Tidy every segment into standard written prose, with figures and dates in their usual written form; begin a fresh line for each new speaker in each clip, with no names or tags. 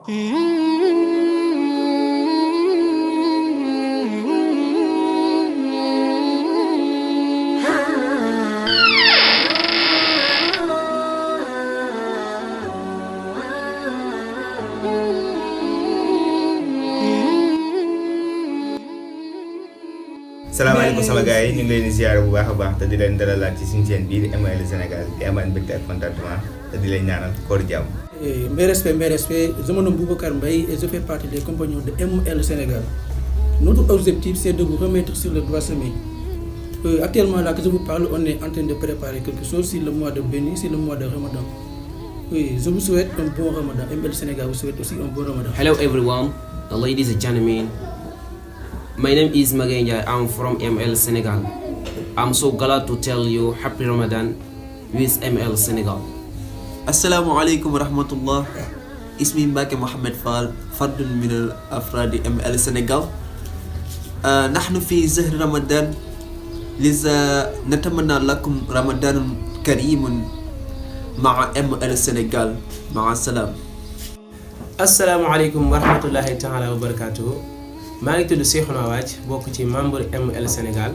salaamaaleykum sama gars yi ñu ngi leen di ziar bu baax a baax te di leen dalalaat ci suñu chaîne bii di ML Sénégal di amaan mbégte ak contentement te di leen ñaanal koor jàmm.
Mes respects, je me nomme Bokk et je fais partie des compagnons de ML Sénégal. Notre objectif c'est de vous remettre sur le droit chemin. Actuellement là que je vous parle, on est en train de préparer quelque chose sur le mois de béni, sur le mois de Ramadan. Oui, je vous souhaite un bon Ramadan. ML Sénégal vous souhaite aussi un bon Ramadan.
Hello everyone, ladies and gentlemen. My name is Ngir. I'm from ML Senegal. I'm so glad to tell you happy Ramadan with ML Senegal.
Assalamu alaikum warahmatullah. Ismi Mbake Mohamed Fall, فرد من أفراد ML Senegal. نحن في شهر رمضان، لذا نتمنى لكم رمضان كريم مع ML Senegal. مع السلامة.
Assalamu alaikum warahmatullahi ta'ala wabarakatuh. maa ngi tudd Seexuna Waaj bokk ci membre ML Sénégal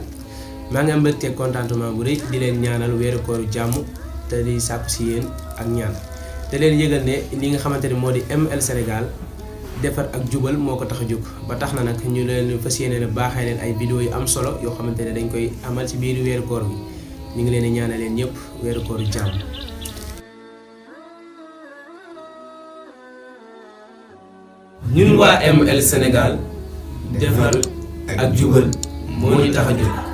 maa ngi am mbégte contentement bu rëy di leen ñaanal weeru kooru jàmm te di sàkku si yéen ak ñaan te leen yëgal ne li nga xamante ne moo di ML Sénégal defar ak jubal moo ko tax a jóg ba tax na nag ñu leen fas yéene ne baaxee leen ay vidéos yu am solo yoo xamante ne dañ koy amal ci biir weeru koor bi ñu ngi leen di ñaanal leen ñëpp weeru kooru jàmm. ñun waa ML Sénégal defar ak jubal moo ñu tax a jóg.